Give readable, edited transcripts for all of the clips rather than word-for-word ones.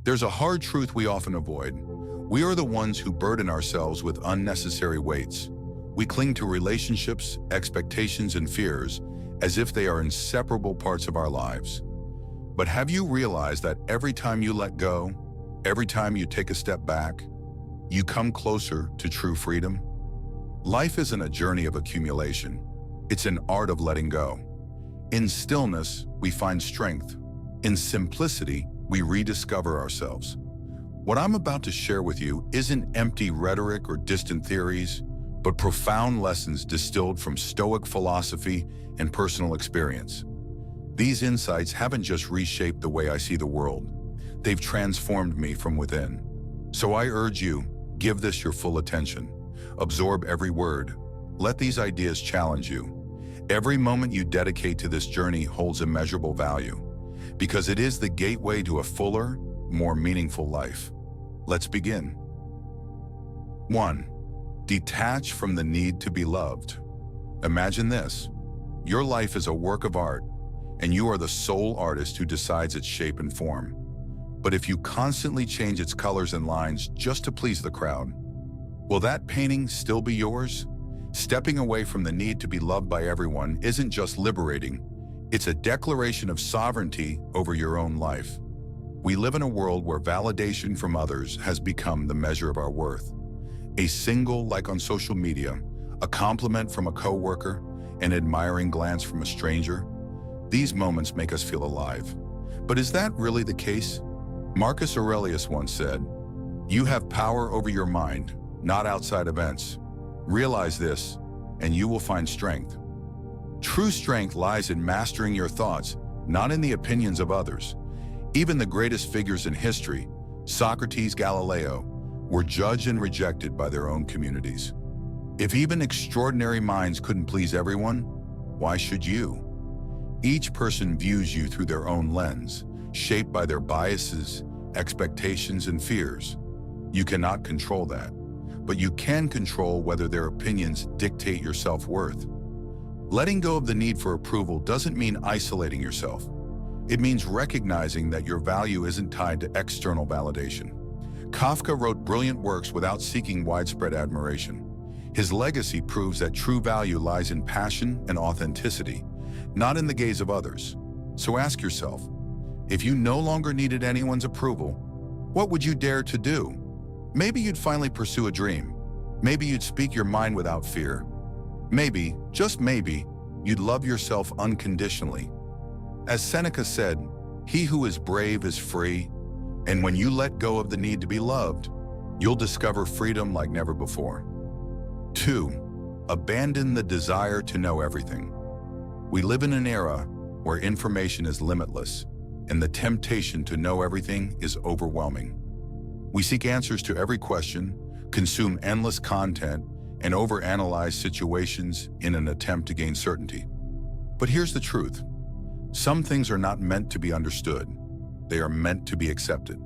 There's a hard truth we often avoid. We are the ones who burden ourselves with unnecessary weights. We cling to relationships, expectations, and fears as if they are inseparable parts of our lives. But have you realized that every time you let go, every time you take a step back, you come closer to true freedom? Life isn't a journey of accumulation. It's an art of letting go. In stillness, we find strength. In simplicity, we rediscover ourselves. What I'm about to share with you isn't empty rhetoric or distant theories, but profound lessons distilled from Stoic philosophy and personal experience. These insights haven't just reshaped the way I see the world. They've transformed me from within. So I urge you, give this your full attention. Absorb every word. Let these ideas challenge you. Every moment you dedicate to this journey holds immeasurable value, because it is the gateway to a fuller, more meaningful life. Let's begin. 1. Detach from the need to be loved. Imagine this. Your life is a work of art, and you are the sole artist who decides its shape and form. But if you constantly change its colors and lines just to please the crowd, will that painting still be yours? Stepping away from the need to be loved by everyone isn't just liberating, it's a declaration of sovereignty over your own life. We live in a world where validation from others has become the measure of our worth. A single like on social media, a compliment from a coworker, an admiring glance from a stranger, these moments make us feel alive. But is that really the case? Marcus Aurelius once said, "You have power over your mind, not outside events. Realize this, and you will find strength." True strength lies in mastering your thoughts, not in the opinions of others. Even the greatest figures in history, Socrates, Galileo, were judged and rejected by their own communities. If even extraordinary minds couldn't please everyone, why should you? Each person views you through their own lens, shaped by their biases, expectations, and fears. You cannot control that, but you can control whether their opinions dictate your self-worth. Letting go of the need for approval doesn't mean isolating yourself. It means recognizing that your value isn't tied to external validation. Kafka wrote brilliant works without seeking widespread admiration. His legacy proves that true value lies in passion and authenticity, not in the gaze of others. So ask yourself, if you no longer needed anyone's approval, what would you dare to do? Maybe you'd finally pursue a dream. Maybe you'd speak your mind without fear. Maybe, just maybe, you'd love yourself unconditionally. As Seneca said, "He who is brave is free," and when you let go of the need to be loved, you'll discover freedom like never before. 2. Abandon the desire to know everything. We live in an era where information is limitless, and the temptation to know everything is overwhelming. We seek answers to every question, consume endless content, and overanalyze situations in an attempt to gain certainty. But here's the truth. Some things are not meant to be understood. They are meant to be accepted.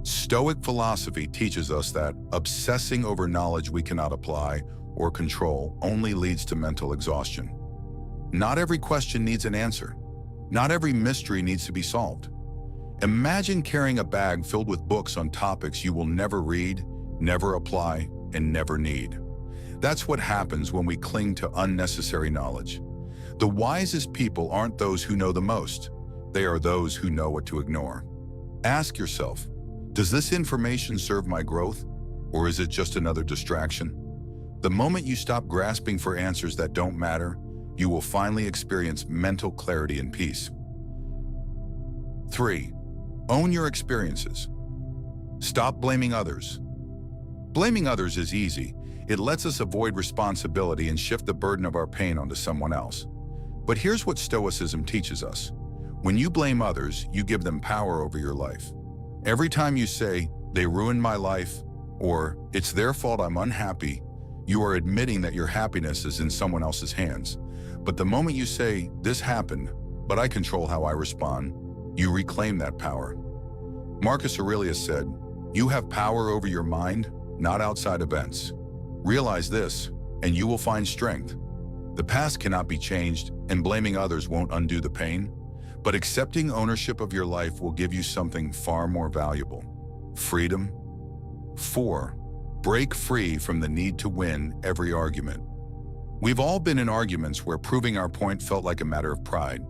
Stoic philosophy teaches us that obsessing over knowledge we cannot apply or control only leads to mental exhaustion. Not every question needs an answer. Not every mystery needs to be solved. Imagine carrying a bag filled with books on topics you will never read, never apply, and never need. That's what happens when we cling to unnecessary knowledge. The wisest people aren't those who know the most. They are those who know what to ignore. Ask yourself, does this information serve my growth, or is it just another distraction? The moment you stop grasping for answers that don't matter, you will finally experience mental clarity and peace. 3. Own your experiences. Stop blaming others. Blaming others is easy. It lets us avoid responsibility and shift the burden of our pain onto someone else. But here's what Stoicism teaches us. When you blame others, you give them power over your life. Every time you say, "They ruined my life," or "It's their fault I'm unhappy," you are admitting that your happiness is in someone else's hands. But the moment you say, "This happened, but I control how I respond," you reclaim that power. Marcus Aurelius said, "You have power over your mind, not outside events. Realize this, and you will find strength." The past cannot be changed, and blaming others won't undo the pain. But accepting ownership of your life will give you something far more valuable: freedom. 4. Break free from the need to win every argument. We've all been in arguments where proving our point felt like a matter of pride.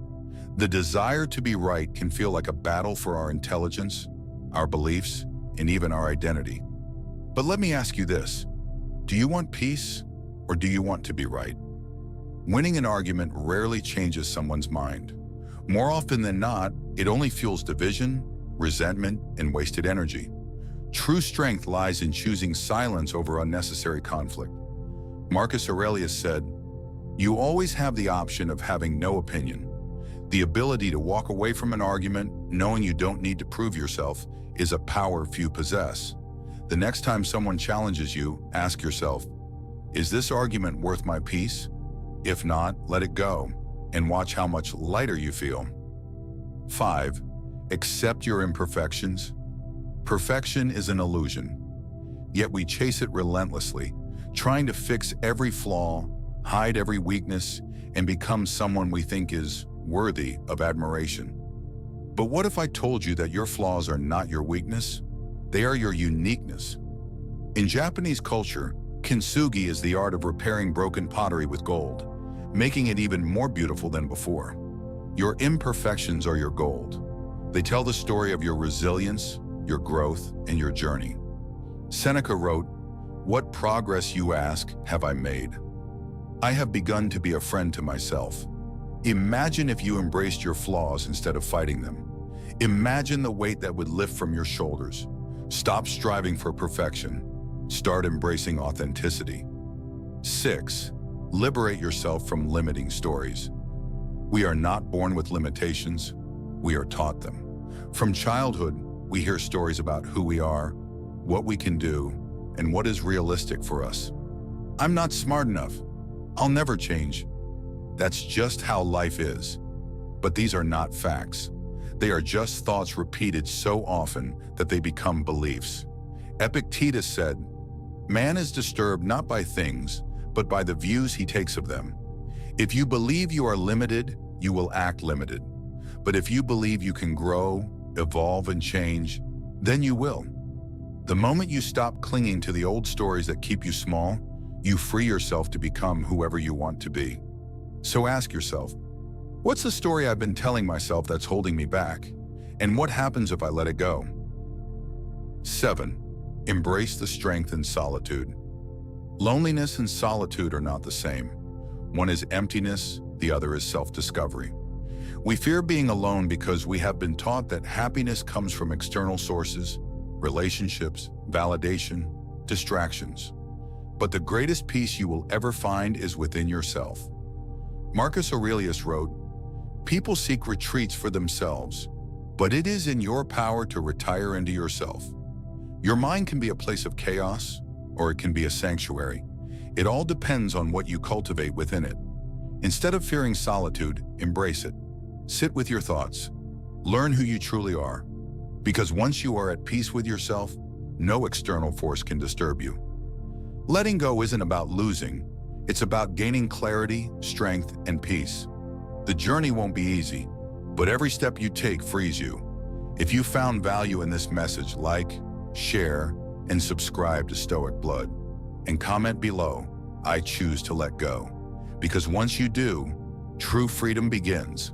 The desire to be right can feel like a battle for our intelligence, our beliefs, and even our identity. But let me ask you this: do you want peace, or do you want to be right? Winning an argument rarely changes someone's mind. More often than not, it only fuels division, resentment, and wasted energy. True strength lies in choosing silence over unnecessary conflict. Marcus Aurelius said, "You always have the option of having no opinion." The ability to walk away from an argument knowing you don't need to prove yourself is a power few possess. The next time someone challenges you, ask yourself, is this argument worth my peace? If not, let it go, and watch how much lighter you feel. 5. Accept your imperfections. Perfection is an illusion, yet we chase it relentlessly, trying to fix every flaw, hide every weakness, and become someone we think is worthy of admiration. But what if I told you that your flaws are not your weakness? They are your uniqueness. In Japanese culture, kintsugi is the art of repairing broken pottery with gold, making it even more beautiful than before. Your imperfections are your gold. They tell the story of your resilience, your growth, and your journey. Seneca wrote, "What progress, you ask, have I made? I have begun to be a friend to myself." Imagine if you embraced your flaws instead of fighting them. Imagine the weight that would lift from your shoulders. Stop striving for perfection. Start embracing authenticity. 6. Liberate yourself from limiting stories. We are not born with limitations. We are taught them. From childhood, we hear stories about who we are, what we can do, and what is realistic for us. I'm not smart enough. I'll never change. That's just how life is. But these are not facts. They are just thoughts repeated so often that they become beliefs. Epictetus said, "Man is disturbed not by things, but by the views he takes of them." If you believe you are limited, you will act limited. But if you believe you can grow, evolve, and change, then you will. The moment you stop clinging to the old stories that keep you small, you free yourself to become whoever you want to be. So ask yourself, what's the story I've been telling myself that's holding me back? And what happens if I let it go? 7. Embrace the strength in solitude. Loneliness and solitude are not the same. One is emptiness, the other is self-discovery. We fear being alone because we have been taught that happiness comes from external sources, relationships, validation, distractions. But the greatest peace you will ever find is within yourself. Marcus Aurelius wrote, "People seek retreats for themselves, but it is in your power to retire into yourself." Your mind can be a place of chaos, or it can be a sanctuary. It all depends on what you cultivate within it. Instead of fearing solitude, embrace it. Sit with your thoughts. Learn who you truly are. Because once you are at peace with yourself, no external force can disturb you. Letting go isn't about losing. It's about gaining clarity, strength, and peace. The journey won't be easy, but every step you take frees you. If you found value in this message, like, share, and subscribe to Stoic Blood. And comment below, "I choose to let go." Because once you do, true freedom begins.